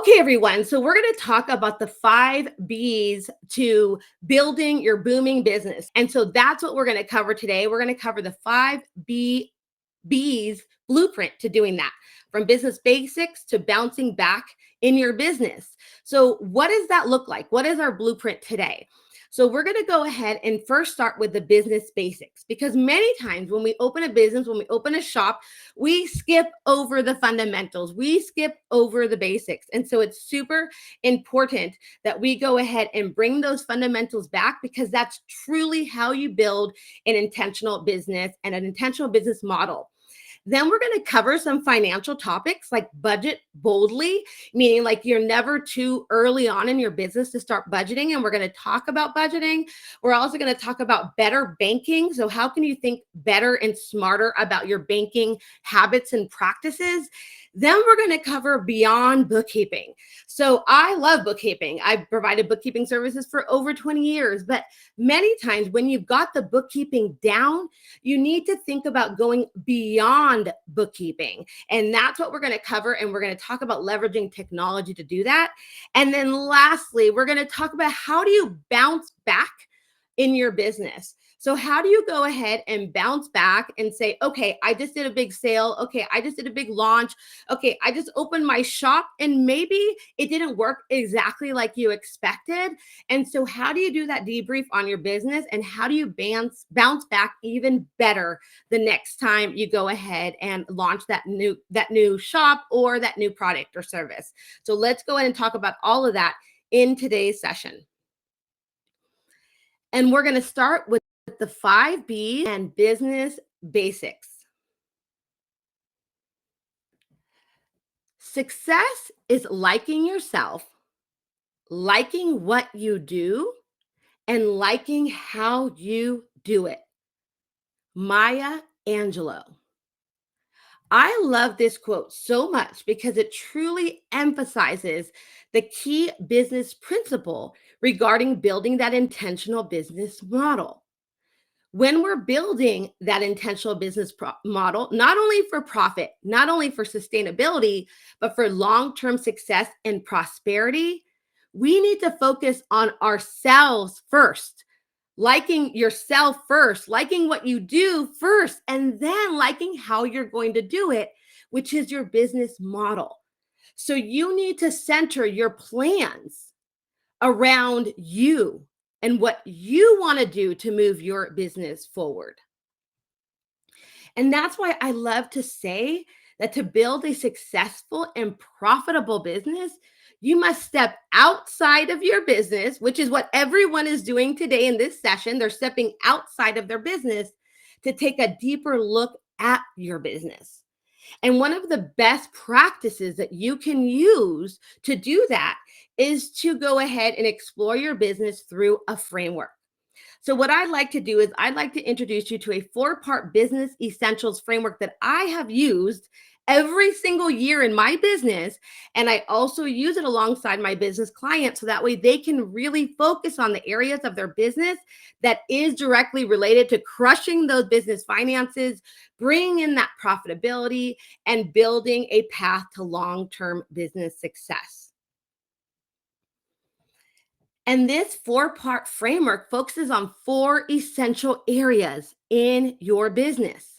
Okay, everyone. So we're going to talk about the 5 B's to building your booming business. And so that's what we're going to cover today. We're going to cover the 5 B's blueprint to doing that, from business basics to bouncing back in your business. So what does that look like? What is our blueprint today? So we're going to go ahead and first start with the business basics, because many times when we open a business, when we open a shop, we skip over the fundamentals. We skip over the basics. And so it's super important that we go ahead and bring those fundamentals back, because that's truly how you build an intentional business and an intentional business model. Then we're going to cover some financial topics like budget boldly, meaning like you're never too early on in your business to start budgeting. And we're going to talk about budgeting. We're also going to talk about better banking. So how can you think better and smarter about your banking habits and practices? Then we're going to cover beyond bookkeeping. So I love bookkeeping. I've provided bookkeeping services for over 20 years, but many times when you've got the bookkeeping down, you need to think about going beyond bookkeeping. And that's what we're going to cover. And we're going to talk about leveraging technology to do that. And then lastly, we're going to talk about how do you bounce back in your business. So how do you go ahead and bounce back and say, okay, I just did a big sale. Okay, I just did a big launch. Okay, I just opened my shop and maybe it didn't work exactly like you expected. And so how do you do that debrief on your business, and how do you bounce back even better the next time you go ahead and launch that new shop or that new product or service? So let's go ahead and talk about all of that in today's session. And we're going to start with the 5 B's and business basics. Success is liking yourself, liking what you do, and liking how you do it. Maya Angelou. I love this quote so much because it truly emphasizes the key business principle regarding building that intentional business model. When we're building that intentional business model, not only for profit, not only for sustainability, but for long-term success and prosperity, we need to focus on ourselves first, liking yourself first, liking what you do first, and then liking how you're going to do it, which is your business model. So you need to center your plans around you and what you want to do to move your business forward. And that's why I love to say that to build a successful and profitable business, you must step outside of your business, which is what everyone is doing today in this session. They're stepping outside of their business to take a deeper look at your business. And one of the best practices that you can use to do that is to go ahead and explore your business through a framework. So what I'd like to do is I'd like to introduce you to a 4-part business essentials framework that I have used every single year in my business. And I also use it alongside my business clients, so that way they can really focus on the areas of their business that is directly related to crushing those business finances, bringing in that profitability, and building a path to long-term business success. And this 4-part framework focuses on 4 essential areas in your business.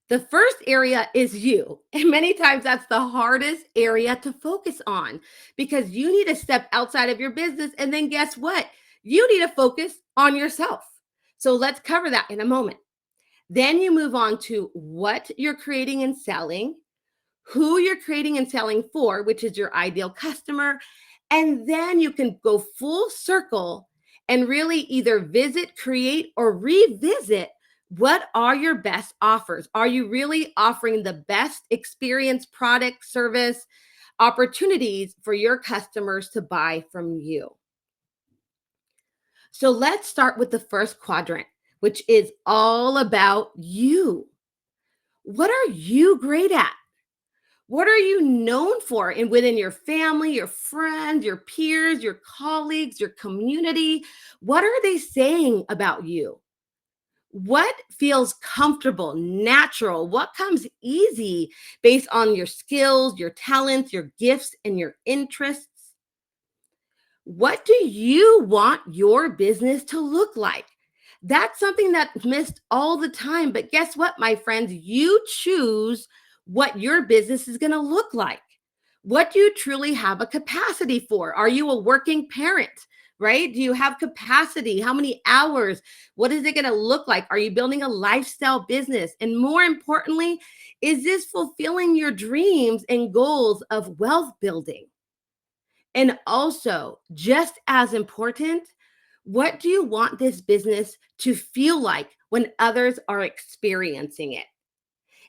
The first area is you. And many times that's the hardest area to focus on, because you need to step outside of your business. And then guess what? You need to focus on yourself. So let's cover that in a moment. Then you move on to what you're creating and selling, who you're creating and selling for, which is your ideal customer. And then you can go full circle and really either visit, create, or revisit what are your best offers. Are you really offering the best experience, product, service, opportunities for your customers to buy from you? So let's start with the first quadrant, which is all about you. What are you great at? What are you known for within your family, your friends, your peers, your colleagues, your community? What are they saying about you? What feels comfortable, natural? What comes easy based on your skills, your talents, your gifts, and your interests? What do you want your business to look like? That's something that's missed all the time. But guess what, my friends? You choose what your business is going to look like. What do you truly have a capacity for? Are you a working parent? Right? Do you have capacity? How many hours? What is it going to look like? Are you building a lifestyle business? And more importantly, is this fulfilling your dreams and goals of wealth building? And also, just as important, what do you want this business to feel like when others are experiencing it?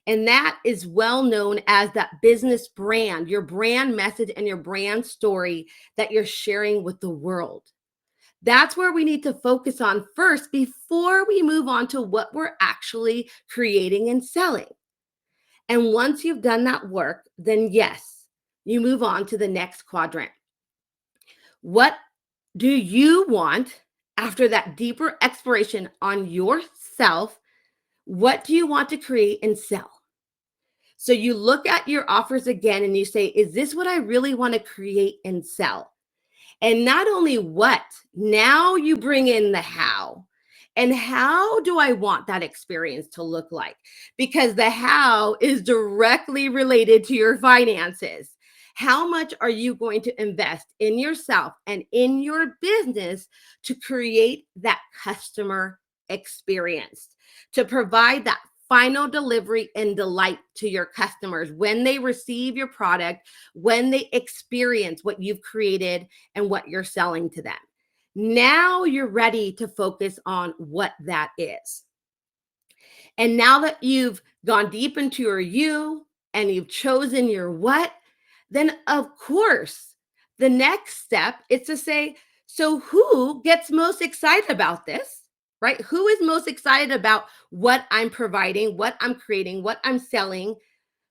And that is well known as that business brand, your brand message and your brand story that you're sharing with the world. That's where we need to focus on first before we move on to what we're actually creating and selling. And once you've done that work, then yes, you move on to the next quadrant. What do you want after that deeper exploration on yourself? What do you want to create and sell? So you look at your offers again and you say, is this what I really want to create and sell? And not only what, now you bring in the how. And how do I want that experience to look like? Because the how is directly related to your finances. How much are you going to invest in yourself and in your business to create that customer experience, to provide that final delivery and delight to your customers when they receive your product, when they experience what you've created and what you're selling to them? Now you're ready to focus on what that is. And now that you've gone deep into your you and you've chosen your what, then of course, the next step is to say, so who gets most excited about this, right? Who is most excited about what I'm providing, what I'm creating, what I'm selling?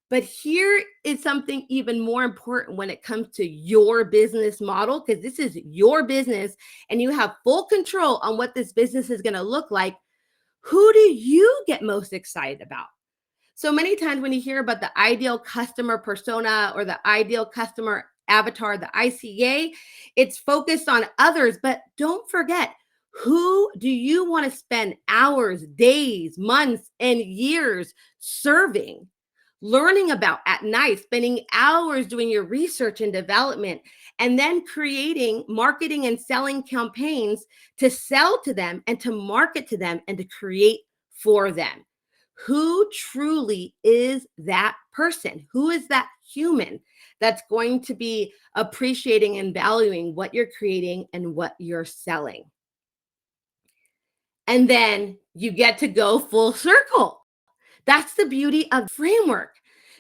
But here is something even more important when it comes to your business model, because this is your business and you have full control on what this business is going to look like. Who do you get most excited about? So many times when you hear about the ideal customer persona or the ideal customer avatar, the ICA, it's focused on others. But don't forget, who do you want to spend hours, days, months, and years serving, learning about at night, spending hours doing your research and development, and then creating marketing and selling campaigns to sell to them and to market to them and to create for them? Who truly is that person? Who is that human that's going to be appreciating and valuing what you're creating and what you're selling? And then you get to go full circle. That's the beauty of the framework.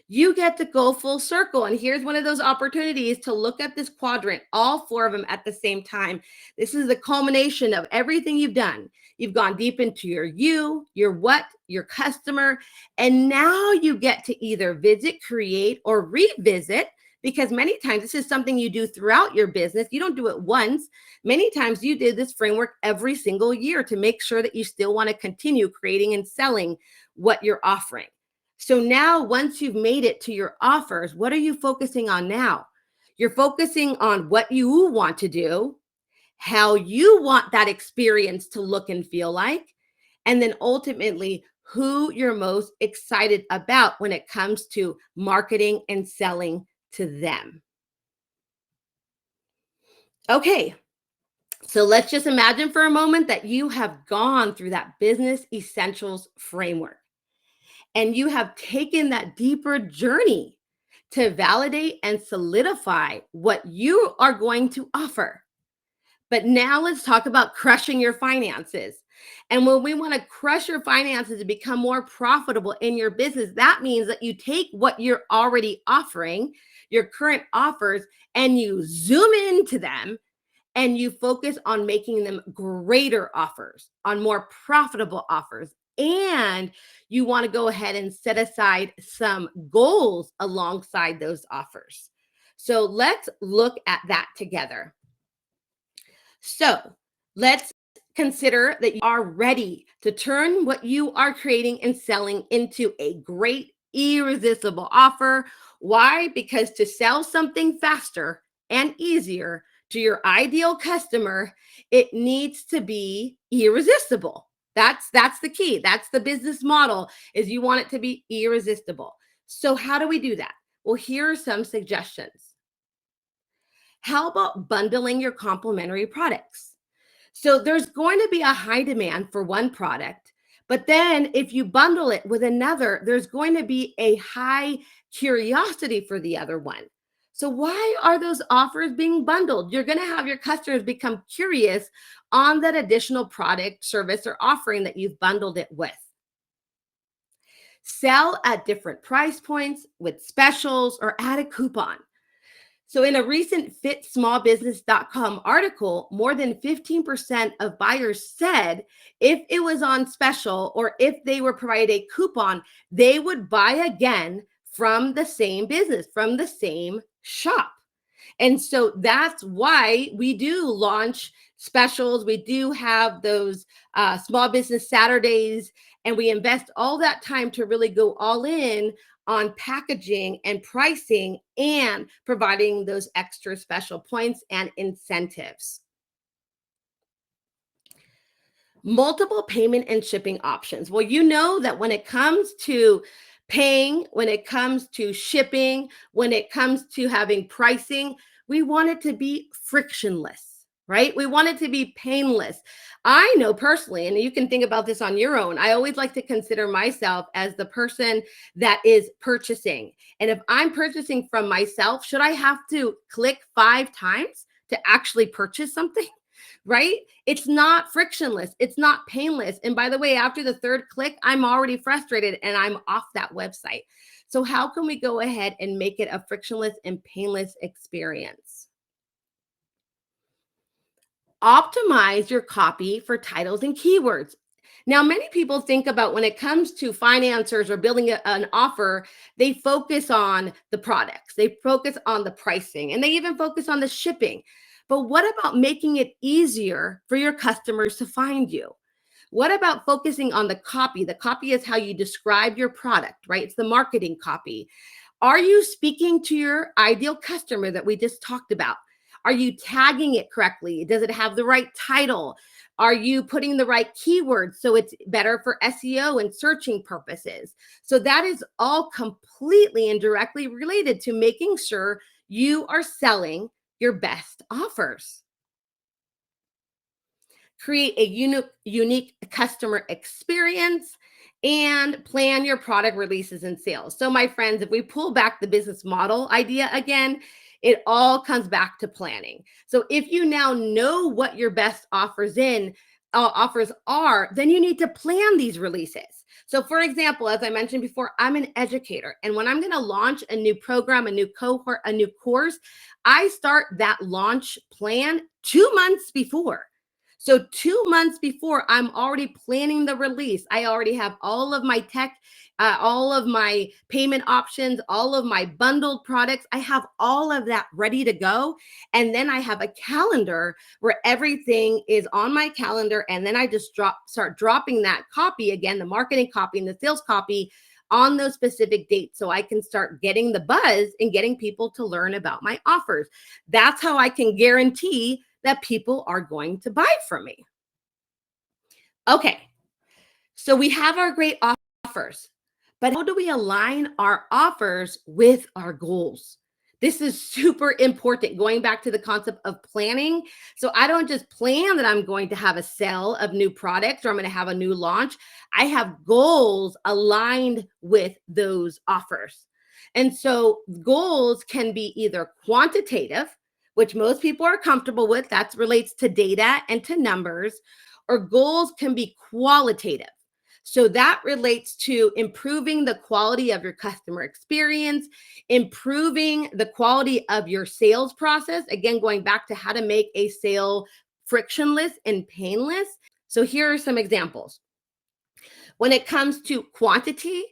You get to go full circle. And here's one of those opportunities to look at this quadrant, all four of them at the same time. This is the culmination of everything you've done. You've gone deep into your you, your what, your customer, and now you get to either visit, create, or revisit, because many times this is something you do throughout your business. You don't do it once. Many times you did this framework every single year to make sure that you still want to continue creating and selling what you're offering. So now, once you've made it to your offers, what are you focusing on now? You're focusing on what you want to do, how you want that experience to look and feel like, and then ultimately who you're most excited about when it comes to marketing and selling to them. Okay, so let's just imagine for a moment that you have gone through that business essentials framework and you have taken that deeper journey to validate and solidify what you are going to offer. But now let's talk about crushing your finances. And when we want to crush your finances to become more profitable in your business, that means that you take what you're already offering, your current offers, and you zoom into them and you focus on making them greater offers, on more profitable offers. And you want to go ahead and set aside some goals alongside those offers. So let's look at that together. So let's consider that you are ready to turn what you are creating and selling into a great, irresistible offer. Why? Because to sell something faster and easier to your ideal customer, it needs to be irresistible. That's the key. That's the business model, is you want it to be irresistible. So how do we do that? Well, here are some suggestions. How about bundling your complementary products? So there's going to be a high demand for one product, but then if you bundle it with another, there's going to be a high curiosity for the other one. So why are those offers being bundled? You're going to have your customers become curious on that additional product, service, or offering that you've bundled it with. Sell at different price points with specials or add a coupon. So, in a recent fitsmallbusiness.com article, more than 15% of buyers said if it was on special or if they were provided a coupon, they would buy again from the same business, from the same shop. And so that's why we do launch specials. We do have those small business Saturdays, and we invest all that time to really go all in on packaging and pricing and providing those extra special points and incentives. Multiple payment and shipping options. Well, you know that when it comes to paying, when it comes to shipping, when it comes to having pricing, we want it to be frictionless, right? We want it to be painless. I know personally, and you can think about this on your own, I always like to consider myself as the person that is purchasing. And if I'm purchasing from myself, should I have to click 5 times to actually purchase something? Right? It's not frictionless. It's not painless. And by the way, after the 3rd click, I'm already frustrated and I'm off that website. So how can we go ahead and make it a frictionless and painless experience? Optimize your copy for titles and keywords. Now, many people think about when it comes to financiers or building an offer, they focus on the products, they focus on the pricing, and they even focus on the shipping. But what about making it easier for your customers to find you? What about focusing on the copy? The copy is how you describe your product, right? It's the marketing copy. Are you speaking to your ideal customer that we just talked about? Are you tagging it correctly? Does it have the right title? Are you putting the right keywords so it's better for SEO and searching purposes? So that is all completely and directly related to making sure you are selling your best offers. Create a unique customer experience and plan your product releases and sales. So my friends, if we pull back the business model idea again, it all comes back to planning. So if you now know what your best offers are, then you need to plan these releases. So for example, as I mentioned before, I'm an educator. And when I'm going to launch a new program, a new cohort, a new course, I start that launch plan 2 months before. So 2 months before, I'm already planning the release. I already have all of my tech, all of my payment options, all of my bundled products. I have all of that ready to go. And then I have a calendar where everything is on my calendar. And then I just start dropping that copy again, the marketing copy and the sales copy on those specific dates so I can start getting the buzz and getting people to learn about my offers. That's how I can guarantee that people are going to buy from me. Okay, so we have our great offers, but how do we align our offers with our goals? This is super important, going back to the concept of planning. So I don't just plan that I'm going to have a sale of new products or I'm going to have a new launch. I have goals aligned with those offers. And so goals can be either quantitative, which most people are comfortable with, that relates to data and to numbers, or goals can be qualitative. So that relates to improving the quality of your customer experience, improving the quality of your sales process. Again, going back to how to make a sale frictionless and painless. So here are some examples. When it comes to quantity,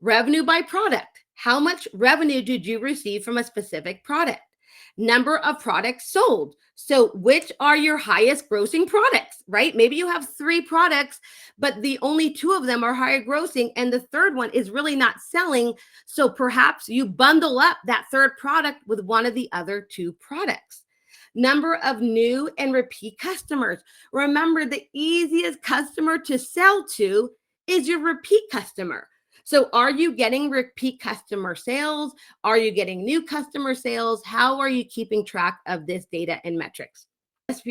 revenue by product, how much revenue did you receive from a specific product? Number of products sold. So, which are your highest grossing products, right? Maybe you have three products, but the only two of them are higher grossing, and the third one is really not selling. So, perhaps you bundle up that third product with one of the other two products. Number of new and repeat customers. Remember, the easiest customer to sell to is your repeat customer. So, are you getting repeat customer sales? Are you getting new customer sales? How are you keeping track of this data and metrics?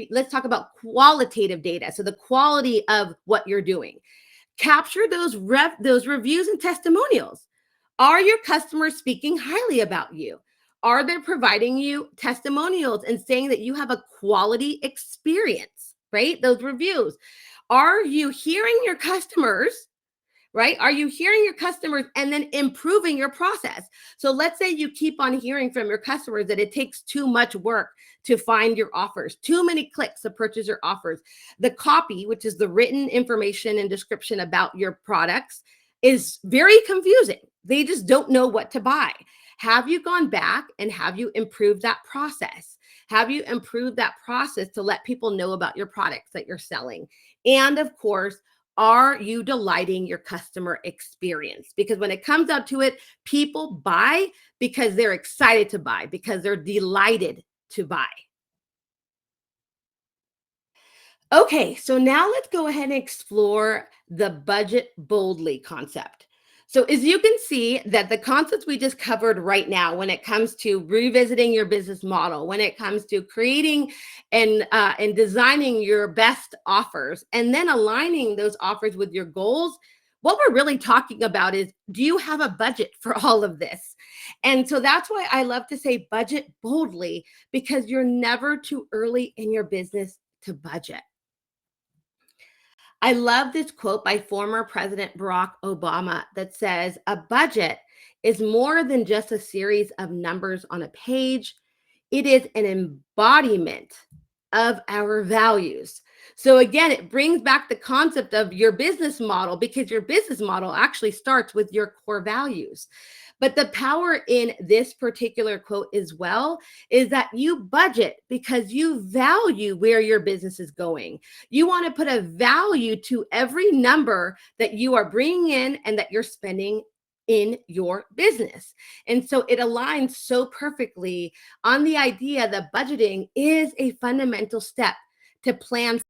Let's talk about qualitative data. So, the quality of what you're doing. Capture those reviews and testimonials. Are your customers speaking highly about you? Are they providing you testimonials and saying that you have a quality experience, right? Those reviews. Are you hearing your customers, right? Are you hearing your customers and then improving your process? So let's say you keep on hearing from your customers that it takes too much work to find your offers, too many clicks to purchase your offers. The copy, which is the written information and description about your products, is very confusing. They just don't know what to buy. Have you gone back and have you improved that process? Have you improved that process to let people know about your products that you're selling? And of course, are you delighting your customer experience? Because when it comes down to it, people buy because they're excited to buy, because they're delighted to buy. Okay, so now let's go ahead and explore the budget boldly concept. So, as you can see, that the concepts we just covered right now, when it comes to revisiting your business model, when it comes to creating and designing your best offers, and then aligning those offers with your goals, what we're really talking about is, do you have a budget for all of this? And so that's why I love to say budget boldly, because you're never too early in your business to budget. I love this quote by former President Barack Obama that says, "A budget is more than just a series of numbers on a page, it is an embodiment of our values." So, again, it brings back the concept of your business model, because your business model actually starts with your core values. But the power in this particular quote as well is that you budget because you value where your business is going. You want to put a value to every number that you are bringing in and that you're spending in your business. And so it aligns so perfectly on the idea that budgeting is a fundamental step to plan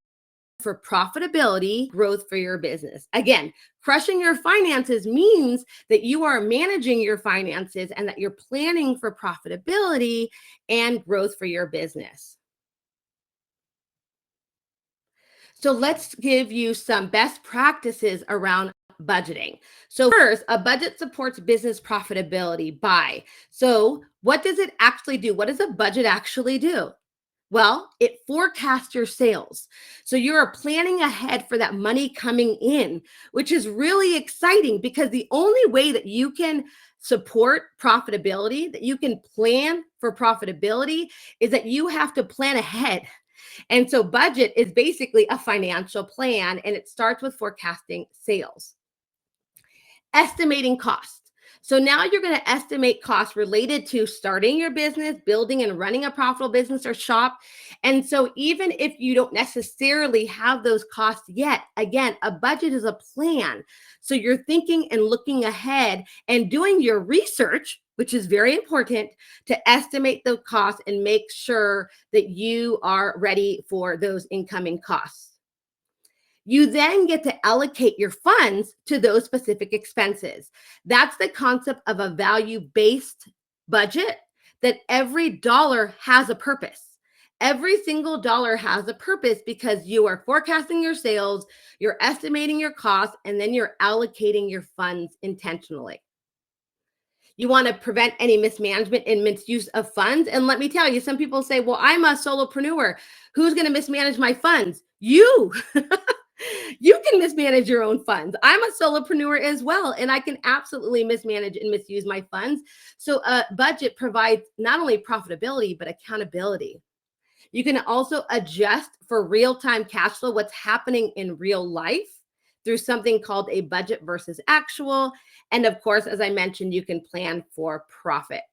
for profitability, growth for your business. Again, crushing your finances means that you are managing your finances and that you're planning for profitability and growth for your business. So let's give you some best practices around budgeting. So first, a budget supports business profitability by. So what does it actually do? What does a budget actually do? Well, it forecasts your sales. So you're planning ahead for that money coming in, which is really exciting, because the only way that you can support profitability, that you can plan for profitability, is that you have to plan ahead. And so budget is basically a financial plan, and it starts with forecasting sales. Estimating costs. So now you're going to estimate costs related to starting your business, building and running a profitable business or shop. And so even if you don't necessarily have those costs yet, again, a budget is a plan. So you're thinking and looking ahead and doing your research, which is very important, to estimate the costs and make sure that you are ready for those incoming costs. You then get to allocate your funds to those specific expenses. That's the concept of a value-based budget, that every dollar has a purpose. Every single dollar has a purpose, because you are forecasting your sales, you're estimating your costs, and then you're allocating your funds intentionally. You want to prevent any mismanagement and misuse of funds. And let me tell you, some people say, well, I'm a solopreneur. Who's going to mismanage my funds? You. You can mismanage your own funds. I'm a solopreneur as well, and I can absolutely mismanage and misuse my funds. So a budget provides not only profitability, but accountability. You can also adjust for real-time cash flow, what's happening in real life, through something called a budget versus actual. And of course, as I mentioned, you can plan for profit.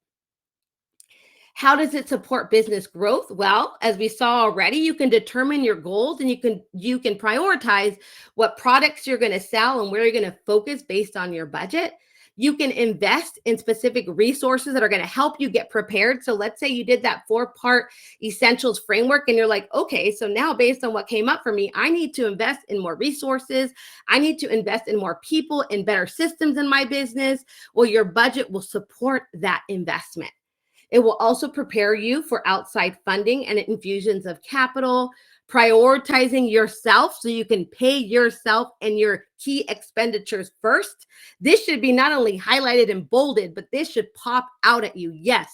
How does it support business growth? Well, as we saw already, you can determine your goals and you can prioritize what products you're going to sell and where you're going to focus based on your budget. You can invest in specific resources that are going to help you get prepared. So let's say you did that 4-part essentials framework and you're like, okay, so now based on what came up for me, I need to invest in more resources. I need to invest in more people and better systems in my business. Well, your budget will support that investment. It will also prepare you for outside funding and infusions of capital, prioritizing yourself so you can pay yourself and your key expenditures first. This should be not only highlighted and bolded, but this should pop out at you. Yes,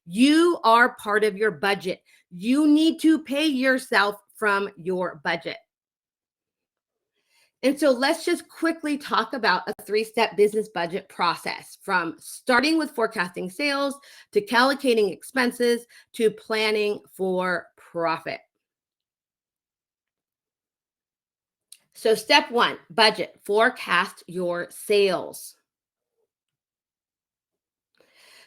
you are part of your budget. You need to pay yourself from your budget. And so let's just quickly talk about a 3-step business budget process, from starting with forecasting sales to calculating expenses to planning for profit. So step 1, budget, forecast your sales.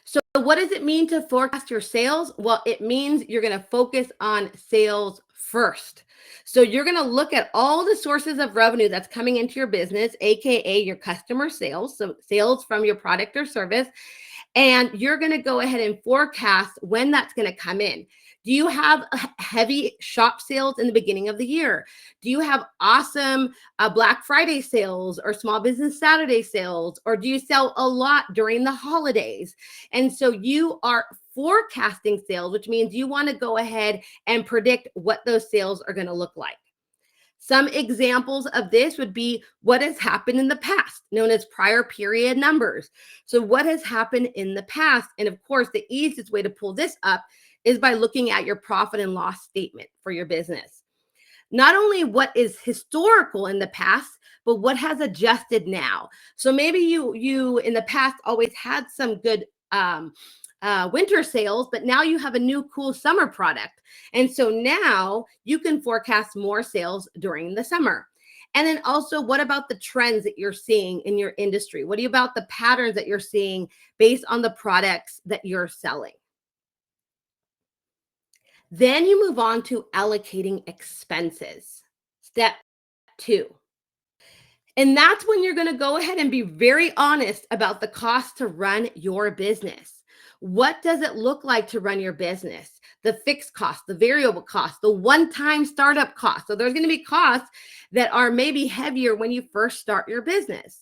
So what does it mean to forecast your sales? Well, it means you're going to focus on sales first. So you're going to look at all the sources of revenue that's coming into your business, AKA your customer sales, so sales from your product or service, and you're going to go ahead and forecast when that's going to come in. Do you have heavy shop sales in the beginning of the year? Do you have awesome Black Friday sales or Small Business Saturday sales? Or do you sell a lot during the holidays? And so you are forecasting sales, which means you want to go ahead and predict what those sales are going to look like. Some examples of this would be what has happened in the past, known as prior period numbers. So what has happened in the past? And of course, the easiest way to pull this up is by looking at your profit and loss statement for your business. Not only what is historical in the past, but what has adjusted now. So maybe you in the past always had some good winter sales, but now you have a new cool summer product. And so now you can forecast more sales during the summer. And then also, what about the trends that you're seeing in your industry? What about the patterns that you're seeing based on the products that you're selling? Then you move on to allocating expenses. Step 2. And that's when you're going to go ahead and be very honest about the cost to run your business. What does it look like to run your business? The fixed cost, the variable cost, the one-time startup cost. So there's going to be costs that are maybe heavier when you first start your business.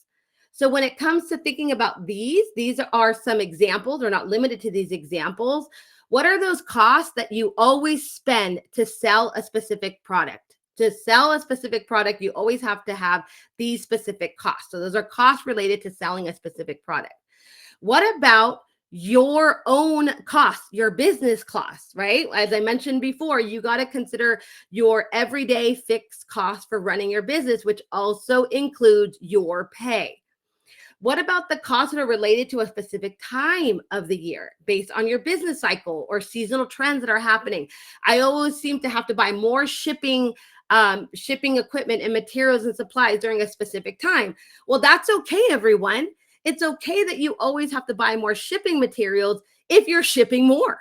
So when it comes to thinking about these are some examples. They're not limited to these examples. What are those costs that you always spend to sell a specific product? To sell a specific product, you always have to have these specific costs. So those are costs related to selling a specific product. What about your own costs, your business costs, right? As I mentioned before, you got to consider your everyday fixed costs for running your business, which also includes your pay. What about the costs that are related to a specific time of the year based on your business cycle or seasonal trends that are happening? I always seem to have to buy more shipping equipment and materials and supplies during a specific time. Well, that's okay, everyone. It's okay that you always have to buy more shipping materials if you're shipping more,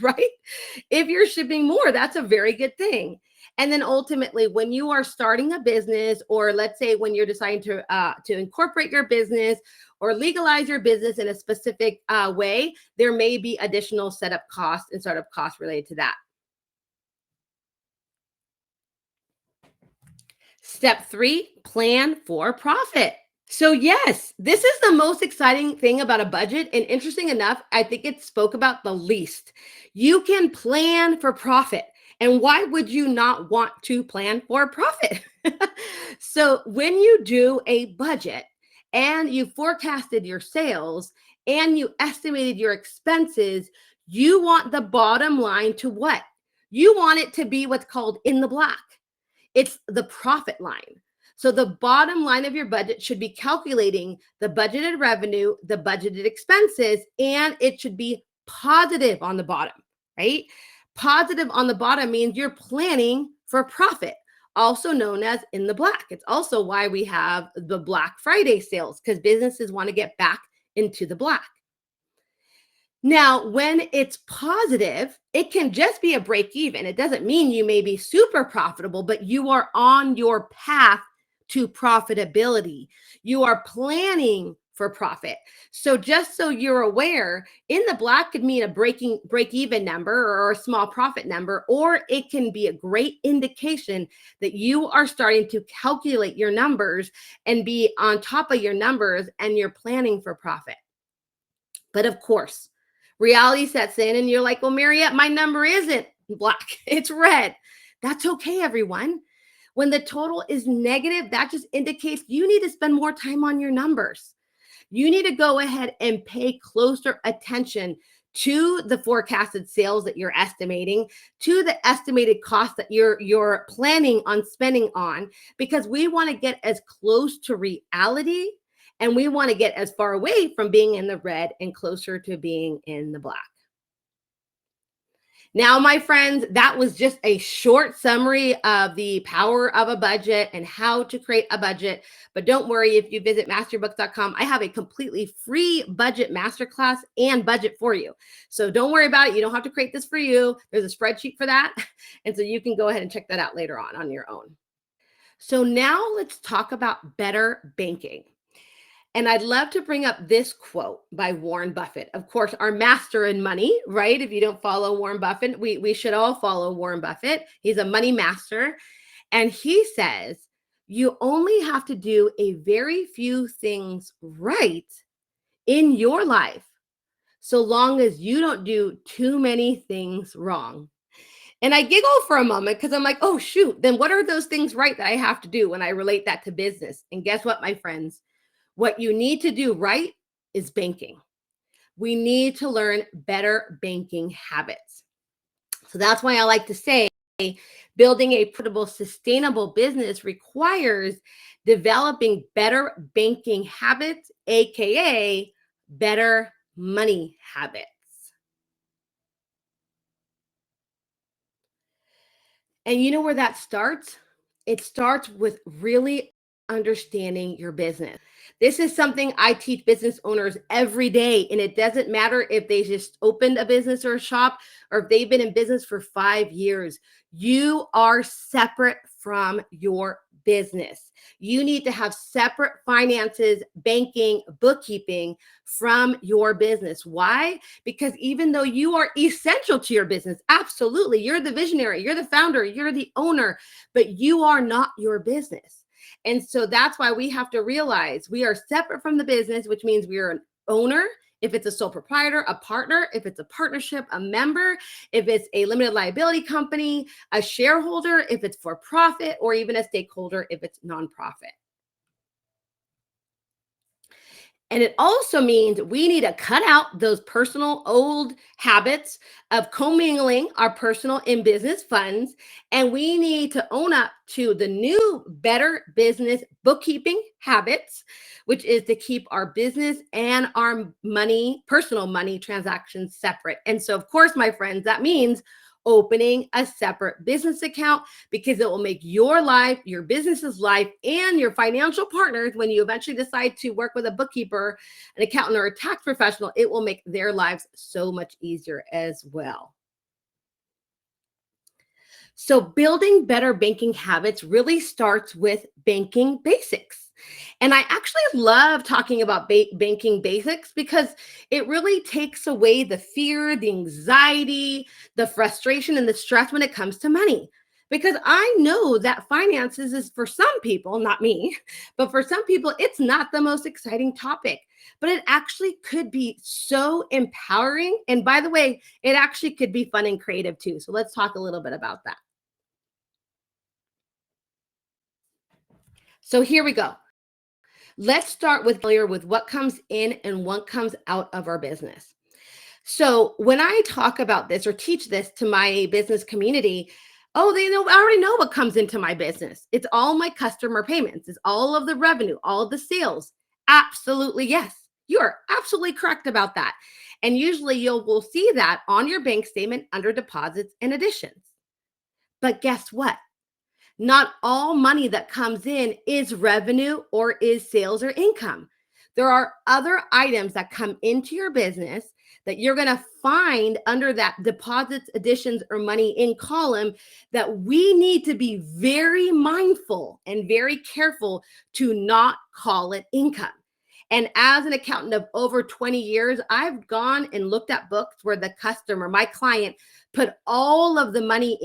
right? If you're shipping more, that's a very good thing. And then ultimately, when you are starting a business, or let's say when you're deciding to incorporate your business or legalize your business in a specific way, there may be additional setup costs and startup costs related to that. Step 3, plan for profit. So yes, this is the most exciting thing about a budget. And interesting enough, I think it spoke about the least. You can plan for profit. And why would you not want to plan for profit? So when you do a budget and you forecasted your sales and you estimated your expenses, you want the bottom line to what? You want it to be what's called in the black. It's the profit line. So the bottom line of your budget should be calculating the budgeted revenue, the budgeted expenses, and it should be positive on the bottom, right? Positive on the bottom means you're planning for profit, also known as in the black. It's also why we have the Black Friday sales, because businesses want to get back into the black. Now, when it's positive, it can just be a break even. It doesn't mean you may be super profitable, but you are on your path to profitability. You are planning for profit. So just so you're aware, in the black could mean a break even number or a small profit number, or it can be a great indication that you are starting to calculate your numbers and be on top of your numbers and you're planning for profit. But of course, reality sets in and you're like, well, Mariette, my number isn't black, it's red. That's okay, everyone. When the total is negative, that just indicates you need to spend more time on your numbers. You need to go ahead and pay closer attention to the forecasted sales that you're estimating, to the estimated cost that you're planning on spending on, because we want to get as close to reality and we want to get as far away from being in the red and closer to being in the black. Now, my friends, that was just a short summary of the power of a budget and how to create a budget. But don't worry, if you visit masteryourbooks.com, I have a completely free budget masterclass and budget for you. So don't worry about it. You don't have to create this for you. There's a spreadsheet for that. And so you can go ahead and check that out later on your own. So now let's talk about better banking. And I'd love to bring up this quote by Warren Buffett. Of course, our master in money, right? If you don't follow Warren Buffett, we should all follow Warren Buffett. He's a money master. And he says, you only have to do a very few things right in your life, so long as you don't do too many things wrong. And I giggle for a moment because I'm like, oh, shoot, then what are those things right that I have to do when I relate that to business? And guess what, my friends? What you need to do right is banking. We need to learn better banking habits. So that's why I like to say building a profitable, sustainable business requires developing better banking habits, AKA better money habits. And you know where that starts? It starts with really understanding your business. This is something I teach business owners every day. And it doesn't matter if they just opened a business or a shop or if they've been in business for 5 years. You are separate from your business. You need to have separate finances, banking, bookkeeping from your business. Why? Because even though you are essential to your business, absolutely, you're the visionary, you're the founder, you're the owner, but you are not your business. And so that's why we have to realize we are separate from the business, which means we are an owner. If it's a sole proprietor, a partner, if it's a partnership, a member, if it's a limited liability company, a shareholder, if it's for profit, or even a stakeholder, if it's nonprofit. And it also means we need to cut out those personal old habits of commingling our personal and business funds. And we need to own up to the new, better business bookkeeping habits, which is to keep our business and our money, personal money transactions separate. And so, of course, my friends, that means opening a separate business account because it will make your life, your business's life, and your financial partners, when you eventually decide to work with a bookkeeper, an accountant, or a tax professional, it will make their lives so much easier as well. So building better banking habits really starts with banking basics. And I actually love talking about banking basics because it really takes away the fear, the anxiety, the frustration, and the stress when it comes to money. Because I know that finances is for some people, not me, but for some people, it's not the most exciting topic. But it actually could be so empowering. And by the way, it actually could be fun and creative too. So let's talk a little bit about that. So here we go. Let's start with what comes in and what comes out of our business. So when I talk about this or teach this to my business community, oh, they know, I already know what comes into my business. It's all my customer payments. It's all of the revenue, all of the sales. Absolutely. Yes. You are absolutely correct about that. And usually you will see that on your bank statement under deposits and additions. But guess what? Not all money that comes in is revenue or is sales or income. There are other items that come into your business that you're going to find under that deposits, additions, or money in column that we need to be very mindful and very careful to not call it income. And as an accountant of over 20 years, I've gone and looked at books where the customer, my client, put all of the money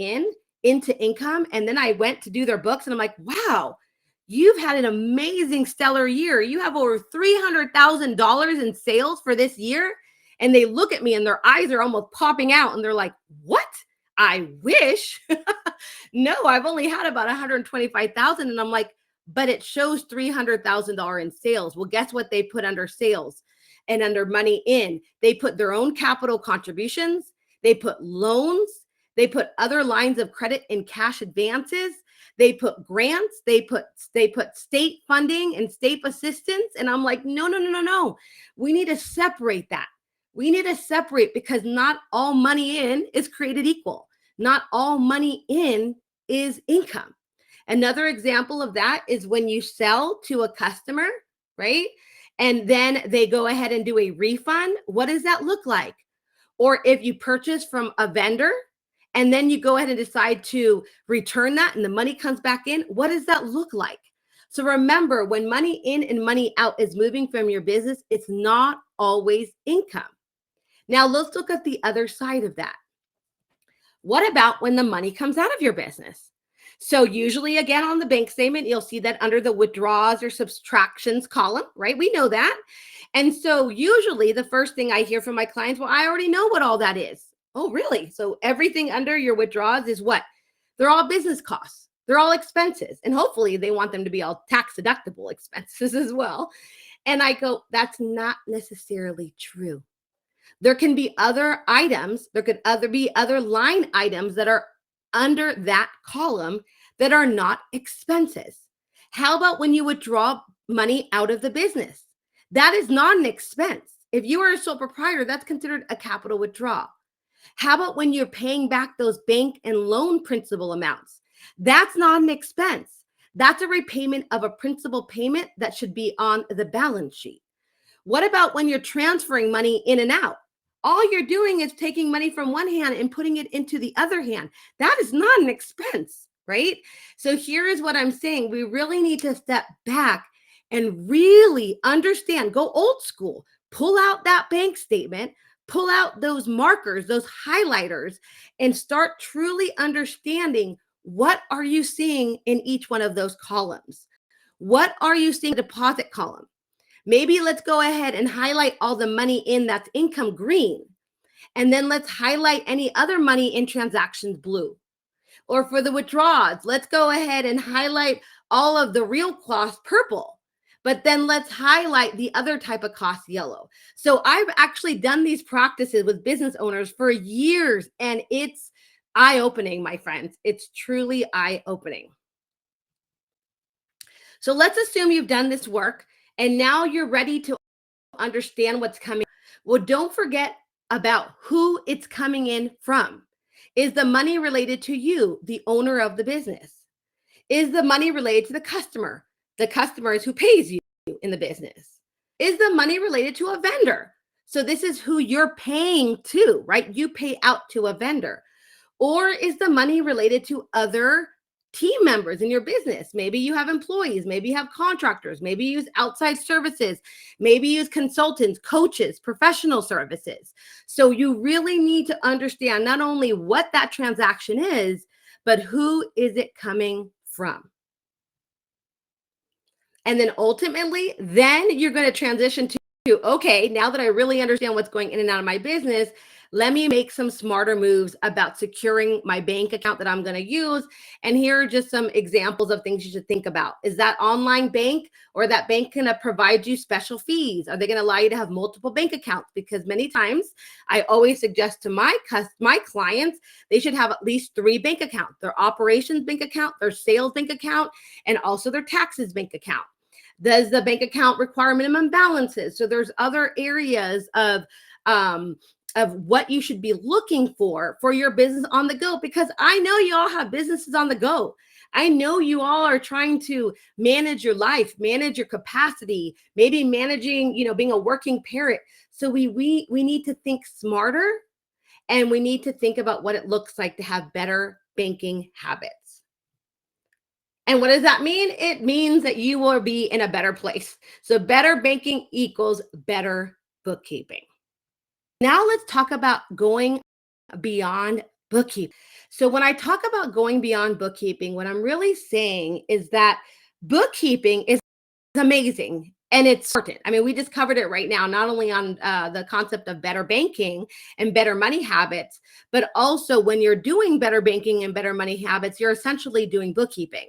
into income. And then I went to do their books and I'm like, wow, you've had an amazing stellar year. You have over $300,000 in sales for this year. And they look at me and their eyes are almost popping out and they're like, what? I wish. No, I've only had about 125,000. And I'm like, but it shows $300,000 in sales. Well, guess what they put under sales and under money in? They put their own capital contributions. They put loans. They put other lines of credit and cash advances. They put grants. They put state funding and state assistance. And I'm like, no. We need to separate that. We need to separate because not all money in is created equal. Not all money in is income. Another example of that is when you sell to a customer, right? And then they go ahead and do a refund. What does that look like? Or if you purchase from a vendor and then you go ahead and decide to return that and the money comes back in, what does that look like? So remember, when money in and money out is moving from your business, it's not always income. Now let's look at the other side of that. What about when the money comes out of your business? So usually, again, on the bank statement, you'll see that under the withdrawals or subtractions column, right? We know that. And so usually the first thing I hear from my clients, well, I already know what all that is. Oh, really? So everything under your withdrawals is what? They're all business costs. They're all expenses. And hopefully they want them to be all tax deductible expenses as well. And I go, that's not necessarily true. There can be other items. There could be other line items that are under that column that are not expenses. How about when you withdraw money out of the business? That is not an expense. If you are a sole proprietor, that's considered a capital withdrawal. How about when you're paying back those bank and loan principal amounts? That's not an expense. That's a repayment of a principal payment that should be on the balance sheet. What about when you're transferring money in and out? All you're doing is taking money from one hand and putting it into the other hand. That is not an expense, right? So here is what I'm saying. We really need to step back and really understand, go old school, pull out that bank statement, pull out those markers, those highlighters, and start truly understanding what are you seeing in each one of those columns? What are you seeing in the deposit column? Maybe let's go ahead and highlight all the money in that's income green. And then let's highlight any other money in transactions blue. Or for the withdrawals, let's go ahead and highlight all of the real costs purple. But then let's highlight the other type of cost yellow. So I've actually done these practices with business owners for years, and it's eye-opening, my friends. It's truly eye-opening. So let's assume you've done this work and now you're ready to understand what's coming. Well, don't forget about who it's coming in from. Is the money related to you, the owner of the business? Is the money related to the customer? The customer is who pays you in the business. Is the money related to a vendor? So this is who you're paying to, right? You pay out to a vendor. Or is the money related to other team members in your business? Maybe you have employees, maybe you have contractors, maybe you use outside services, maybe you use consultants, coaches, professional services. So you really need to understand not only what that transaction is, but who is it coming from? And then ultimately, then you're going to transition to, okay, now that I really understand what's going in and out of my business, let me make some smarter moves about securing my bank account that I'm going to use. And here are just some examples of things you should think about. Is that online bank or that bank going to provide you special fees? Are they going to allow you to have multiple bank accounts? Because many times I always suggest to my clients, they should have at least 3 bank accounts: their operations bank account, their sales bank account, and also their taxes bank account. Does the bank account require minimum balances? So there's other areas of what you should be looking for your business on the go, because I know you all have businesses on the go. I know you all are trying to manage your life, manage your capacity, maybe managing, being a working parent. So we need to think smarter, and we need to think about what it looks like to have better banking habits. And what does that mean? It means that you will be in a better place. So better banking equals better bookkeeping. Now let's talk about going beyond bookkeeping. So when I talk about going beyond bookkeeping, what I'm really saying is that bookkeeping is amazing and it's important. I mean, we just covered it right now, not only on the concept of better banking and better money habits, but also when you're doing better banking and better money habits, you're essentially doing bookkeeping.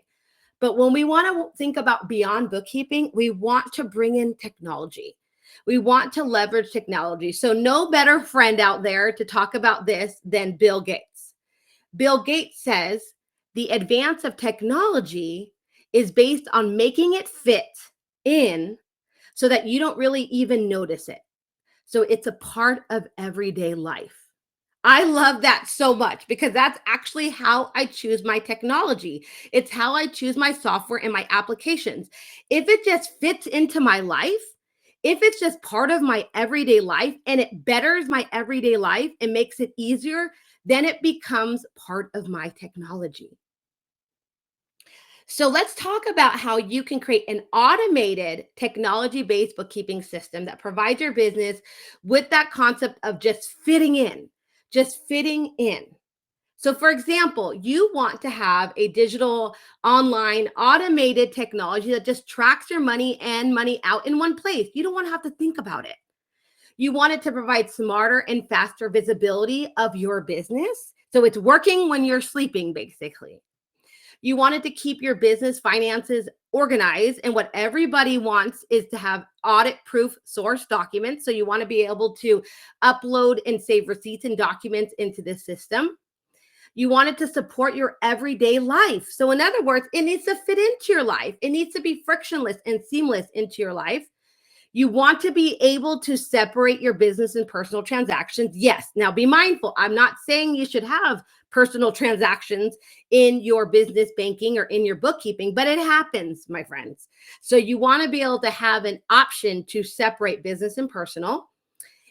But when we want to think about beyond bookkeeping, we want to bring in technology. We want to leverage technology. So, no better friend out there to talk about this than Bill Gates. Bill Gates says the advance of technology is based on making it fit in so that you don't really even notice it. So, it's a part of everyday life. I love that so much because that's actually how I choose my technology. It's how I choose my software and my applications. If it just fits into my life, if it's just part of my everyday life and it betters my everyday life and makes it easier, then it becomes part of my technology. So let's talk about how you can create an automated technology-based bookkeeping system that provides your business with that concept of just fitting in, just fitting in. So, for example, you want to have a digital, online, automated technology that just tracks your money and money out in one place. You don't want to have to think about it. You want it to provide smarter and faster visibility of your business. So it's working when you're sleeping, basically. You wanted to keep your business finances organized. And what everybody wants is to have audit proof source documents. So you want to be able to upload and save receipts and documents into this system. You want it to support your everyday life. So, in other words, it needs to fit into your life, it needs to be frictionless and seamless into your life. You want to be able to separate your business and personal transactions. Yes. Now be mindful. I'm not saying you should have personal transactions in your business banking or in your bookkeeping, but it happens, my friends. So you want to be able to have an option to separate business and personal.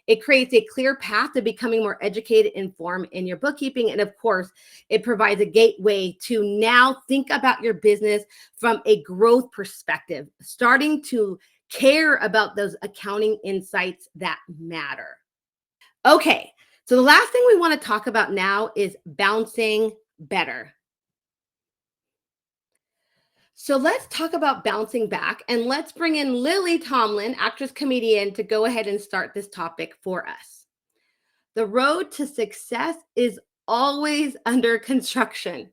It creates a clear path to becoming more educated, informed in your bookkeeping. And of course, it provides a gateway to now think about your business from a growth perspective, starting to care about those accounting insights that matter. Okay, so the last thing we want to talk about now is bouncing better. So let's talk about bouncing back and let's bring in Lily Tomlin, actress comedian, to go ahead and start this topic for us. The road to success is always under construction.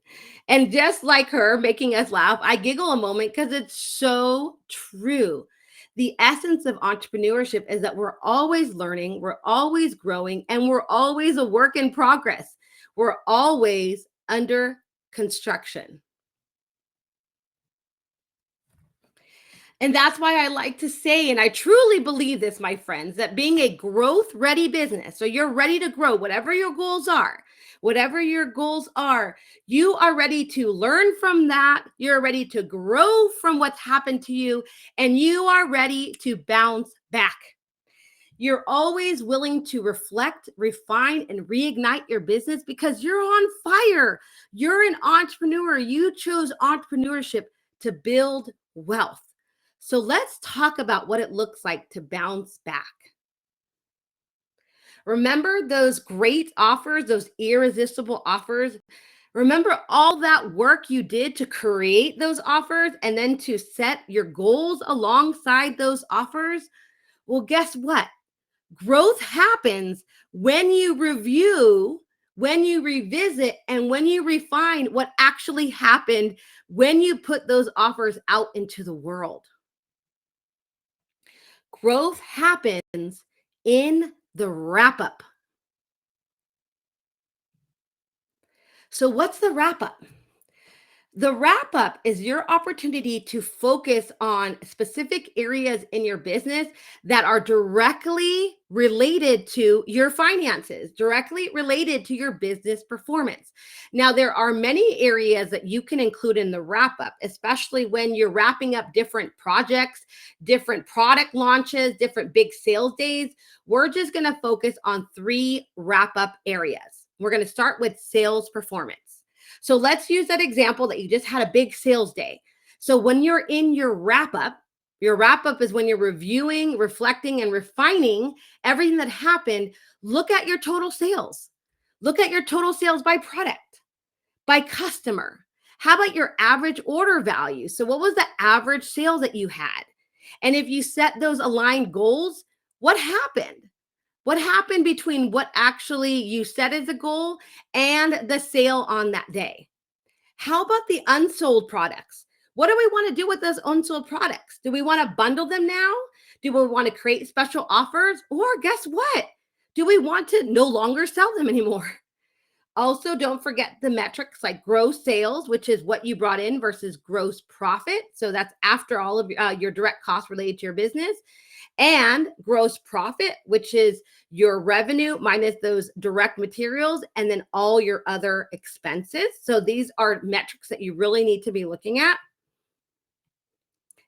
And just like her making us laugh, I giggle a moment because it's so true. The essence of entrepreneurship is that we're always learning, we're always growing, and we're always a work in progress. We're always under construction. And that's why I like to say, and I truly believe this, my friends, that being a growth ready business, so you're ready to grow, whatever your goals are, you are ready to learn from that. You're ready to grow from what's happened to you, and you are ready to bounce back. You're always willing to reflect, refine, and reignite your business because you're on fire. You're an entrepreneur. You chose entrepreneurship to build wealth. So let's talk about what it looks like to bounce back. Remember those great offers, those irresistible offers? Remember all that work you did to create those offers and then to set your goals alongside those offers? Well, guess what? Growth happens when you review, when you revisit, and when you refine what actually happened when you put those offers out into the world. Growth happens in the wrap up. So, what's the wrap up? The wrap up is your opportunity to focus on specific areas in your business that are directly related to your finances, directly related to your business performance. Now, there are many areas that you can include in the wrap up, especially when you're wrapping up different projects, different product launches, different big sales days. We're just going to focus on 3 wrap up areas. We're going to start with sales performance. So let's use that example that you just had a big sales day. So when you're in your wrap up is when you're reviewing, reflecting, and refining everything that happened. Look at your total sales. Look at your total sales by product, by customer. How about your average order value? So what was the average sales that you had? And if you set those aligned goals, what happened? What happened between what actually you set as a goal and the sale on that day? How about the unsold products? What do we want to do with those unsold products? Do we want to bundle them now? Do we want to create special offers? Or guess what? Do we want to no longer sell them anymore? Also, don't forget the metrics like gross sales, which is what you brought in versus gross profit. So that's after all of your direct costs related to your business. And gross profit, which is your revenue minus those direct materials and then all your other expenses. So these are metrics that you really need to be looking at.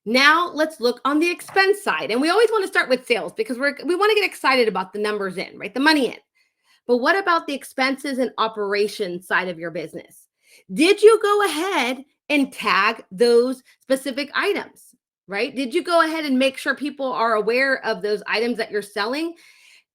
Now let's look on the expense side. And we always want to start with sales because we want to get excited about the numbers in, right? The money in. But what about the expenses and operations side of your business? Did you go ahead and tag those specific items? Right? Did you go ahead and make sure people are aware of those items that you're selling?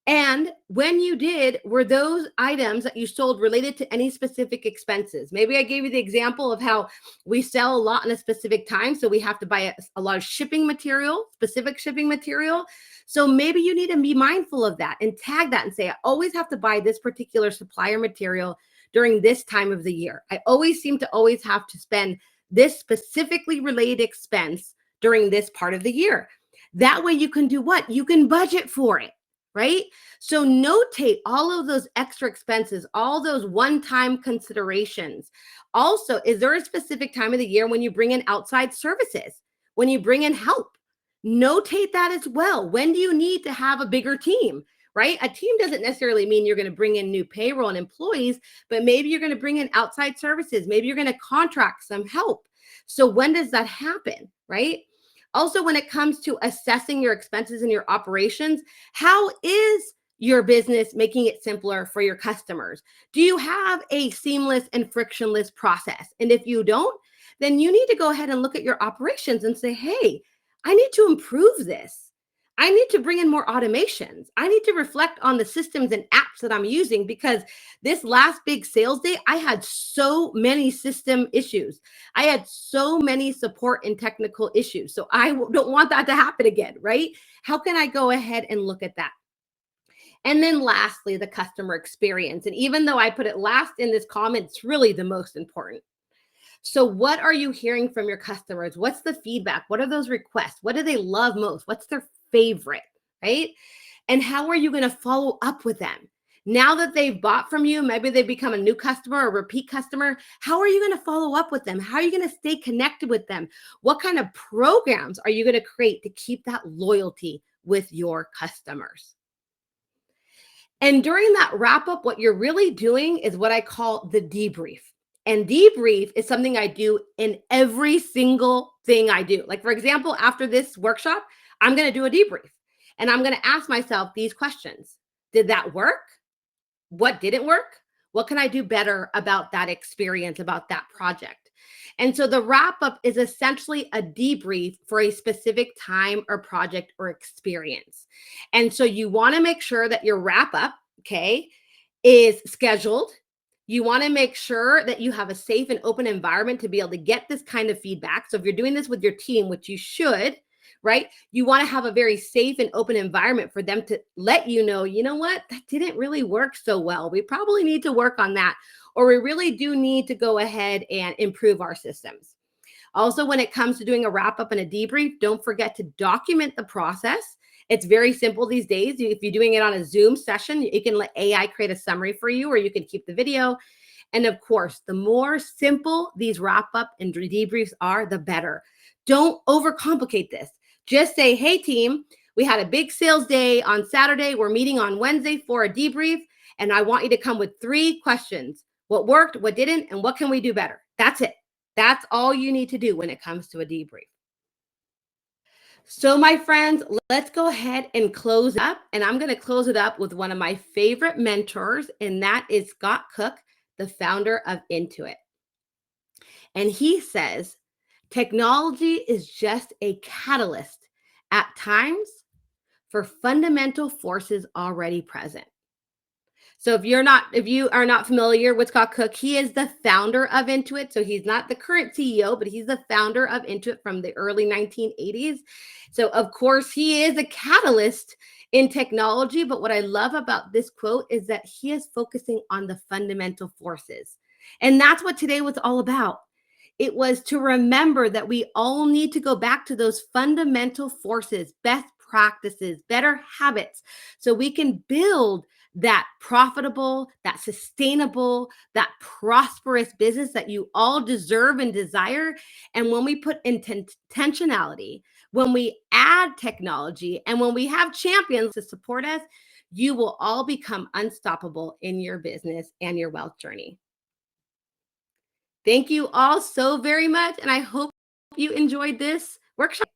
And when you did, were those items that you sold related to any specific expenses? Maybe I gave you the example of how we sell a lot in a specific time. So we have to buy a lot of shipping material, specific shipping material. So maybe you need to be mindful of that and tag that and say, I always have to buy this particular supplier material during this time of the year. I always seem to always have to spend this specifically related expense during this part of the year. That way you can do what? You can budget for it, right? So notate all of those extra expenses, all those one-time considerations. Also, is there a specific time of the year when you bring in outside services, when you bring in help? Notate that as well. When do you need to have a bigger team, right? A team doesn't necessarily mean you're going to bring in new payroll and employees, but maybe you're going to bring in outside services. Maybe you're going to contract some help. So when does that happen, right? Also, when it comes to assessing your expenses and your operations, how is your business making it simpler for your customers? Do you have a seamless and frictionless process? And if you don't, then you need to go ahead and look at your operations and say, hey, I need to improve this. I need to bring in more automations. I need to reflect on the systems and apps that I'm using because this last big sales day, I had so many system issues. I had so many support and technical issues. So I don't want that to happen again, right? How can I go ahead and look at that? And then lastly, the customer experience. And even though I put it last in this comment, it's really the most important. So what are you hearing from your customers? What's the feedback? What are those requests? What do they love most? What's their favorite, right? And how are you going to follow up with them? Now that they've bought from you, maybe they become a new customer or repeat customer. How are you going to follow up with them? How are you going to stay connected with them? What kind of programs are you going to create to keep that loyalty with your customers? And during that wrap up, what you're really doing is what I call the debrief. And debrief is something I do in every single thing I do. Like, for example, after this workshop, I'm going to do a debrief and I'm going to ask myself these questions. Did that work? What didn't work? What can I do better about that experience, about that project? And so the wrap up is essentially a debrief for a specific time or project or experience. And so you want to make sure that your wrap up, okay, is scheduled. You want to make sure that you have a safe and open environment to be able to get this kind of feedback. So if you're doing this with your team, which you should, right? You want to have a very safe and open environment for them to let you know what, that didn't really work so well. We probably need to work on that, or we really do need to go ahead and improve our systems. Also, when it comes to doing a wrap up and a debrief, don't forget to document the process. It's very simple these days. If you're doing it on a Zoom session, you can let AI create a summary for you, or you can keep the video. And of course, the more simple these wrap up and debriefs are, the better. Don't overcomplicate this. Just say, hey, team, we had a big sales day on Saturday. We're meeting on Wednesday for a debrief. And I want you to come with 3 questions. What worked, what didn't, and what can we do better? That's it. That's all you need to do when it comes to a debrief. So, my friends, let's go ahead and close up. And I'm going to close it up with one of my favorite mentors, and that is Scott Cook, the founder of Intuit. And he says, technology is just a catalyst at times for fundamental forces already present. So if you are not familiar with Scott Cook, he is the founder of Intuit. So he's not the current CEO, but he's the founder of Intuit from the early 1980s. So of course he is a catalyst in technology. But what I love about this quote is that he is focusing on the fundamental forces. And that's what today was all about. It was to remember that we all need to go back to those fundamental forces, best practices, better habits, so we can build that profitable, that sustainable, that prosperous business that you all deserve and desire. And when we put intentionality, when we add technology, and when we have champions to support us, you will all become unstoppable in your business and your wealth journey. Thank you all so very much. And I hope you enjoyed this workshop.